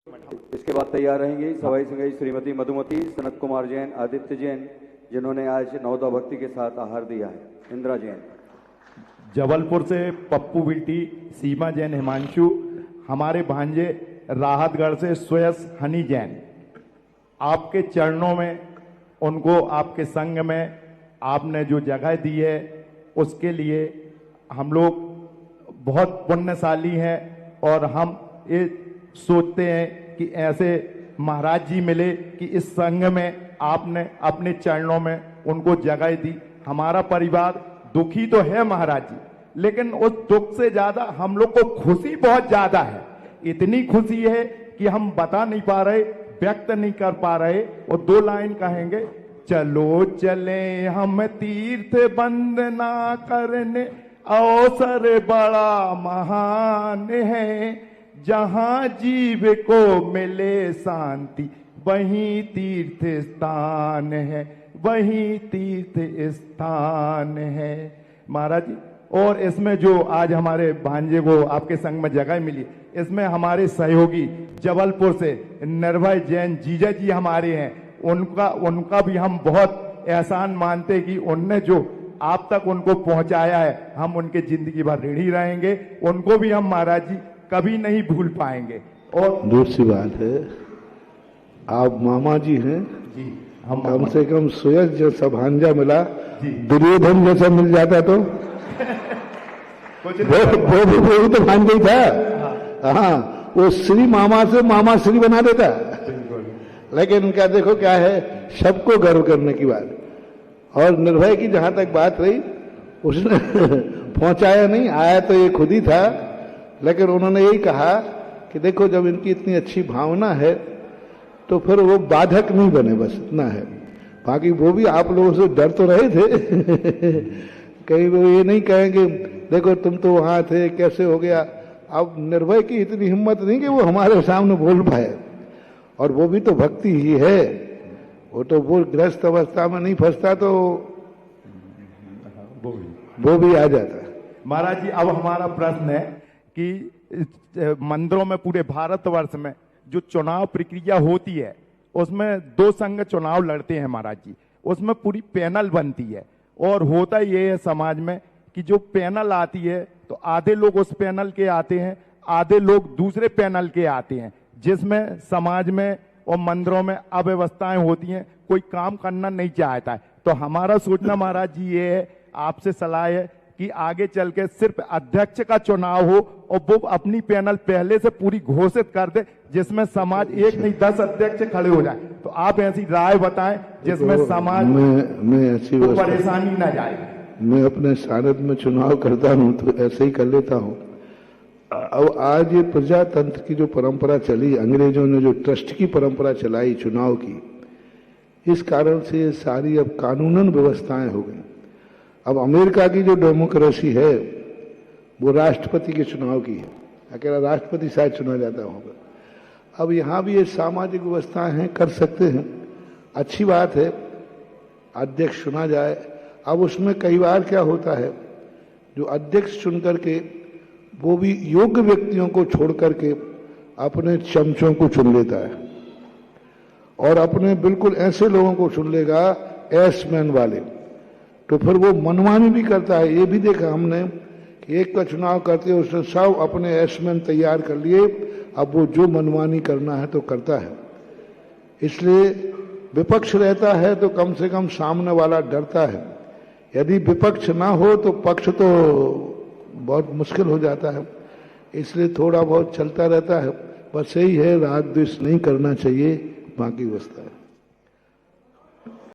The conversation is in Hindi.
इसके बाद तैयार रहेंगी सवाई संगई श्रीमती मधुमती, सनत कुमार जैन, आदित्य जैन, जिन्होंने आज नवदा भक्ति के साथ आहार दिया है। इंदिरा जैन। जबलपुर से पप्पू बिल्टी, सीमा जैन, हिमांशु, हमारे भांजे राहतगढ़ से सुयस हनी जैन। आपके चरणों में, उनको आपके संग में आपने जो जगह दी है उसके लिए हम लोग बहुत पुण्यशाली हैं और हम ये सोचते हैं कि ऐसे महाराज जी मिले कि इस संघ में आपने अपने चरणों में उनको जगह दी। हमारा परिवार दुखी तो है महाराज जी, लेकिन उस दुख से ज्यादा हम लोग को खुशी बहुत ज्यादा है। इतनी खुशी है कि हम बता नहीं पा रहे, व्यक्त नहीं कर पा रहे। और 2 लाइन कहेंगे, चलो चले हम तीर्थ वंदना करने, अवसर बड़ा महान है, जहां जीव को मिले शांति वहीं तीर्थ स्थान है, वहीं तीर्थ स्थान है महाराज जी। और इसमें जो आज हमारे भांजे को आपके संग में जगह मिली, इसमें हमारे सहयोगी जबलपुर से निर्भय जैन जीजा जी हमारे हैं, उनका भी हम बहुत एहसान मानते कि उनने जो आप तक उनको पहुंचाया है, हम उनके जिंदगी भर ऋणी रहेंगे। उनको भी हम महाराज जी कभी नहीं भूल पाएंगे। और दूसरी बात है, आप मामा जी हैं जी, हम कम से कम सुयस जैसा भांजा मिला, दुर्योधन जैसा मिल जाता तो वो तो भांजा ही था। हाँ, वो श्री मामा से मामा श्री बना देता। लेकिन उनका देखो क्या है, सबको गर्व करने की बात। और निर्भय की जहां तक बात रही, उसने पहुंचाया नहीं, आया तो ये खुद ही था। लेकिन उन्होंने यही कहा कि देखो जब इनकी इतनी अच्छी भावना है तो फिर वो बाधक नहीं बने, बस इतना है। बाकी वो भी आप लोगों से डर तो रहे थे कहीं वो ये नहीं कहेंगे देखो तुम तो वहां थे कैसे हो गया। अब निर्भय की इतनी हिम्मत नहीं कि वो हमारे सामने बोल पाए, और वो भी तो भक्ति ही है। वो तो वो ग्रस्त अवस्था में नहीं फंसता तो वो भी आ जाता। महाराज जी, अब हमारा प्रश्न है कि मंदिरों में पूरे भारतवर्ष में जो चुनाव प्रक्रिया होती है उसमें 2 संघ चुनाव लड़ते हैं महाराज जी, उसमें पूरी पैनल बनती है। और होता ये है समाज में कि जो पैनल आती है तो आधे लोग उस पैनल के आते हैं, आधे लोग दूसरे पैनल के आते हैं, जिसमें समाज में और मंदिरों में अव्यवस्थाएं होती हैं, कोई काम करना नहीं चाहता है। तो हमारा सोचना महाराज जी ये है, आपसे सलाह है कि आगे चल के सिर्फ अध्यक्ष का चुनाव हो और वो अपनी पैनल पहले से पूरी घोषित कर दे, जिसमें समाज एक नहीं 10 अध्यक्ष खड़े हो जाए। तो आप ऐसी राय बताएं जिसमें समाज मैं ऐसी परेशानी ना जाए। मैं अपने सारद में चुनाव करता हूं तो ऐसे ही कर लेता हूं। अब आज ये प्रजातंत्र की जो परंपरा चली, अंग्रेजों ने जो ट्रस्ट की परंपरा चलाई चुनाव की, इस कारण से सारी अब कानूनन व्यवस्थाएं हो गई। अब अमेरिका की जो डेमोक्रेसी है वो राष्ट्रपति के चुनाव की है, अकेला राष्ट्रपति शायद चुना जाता होगा। अब यहाँ भी ये सामाजिक व्यवस्थाएं हैं, कर सकते हैं, अच्छी बात है, अध्यक्ष चुना जाए। अब उसमें कई बार क्या होता है, जो अध्यक्ष चुन करके वो भी योग्य व्यक्तियों को छोड़ करके अपने चमचों को चुन लेता है, और अपने बिल्कुल ऐसे लोगों को चुन लेगा एस मैन वाले, तो फिर वो मनमानी भी करता है। ये भी देखा हमने कि एक का चुनाव करते उसने सब अपने एस मैन तैयार कर लिए, अब वो जो मनमानी करना है तो करता है। इसलिए विपक्ष रहता है तो कम से कम सामने वाला डरता है। यदि विपक्ष ना हो तो पक्ष तो बहुत मुश्किल हो जाता है। इसलिए थोड़ा बहुत चलता रहता है, बस यही है, राग द्वेष नहीं करना चाहिए, बाकी व्यवस्था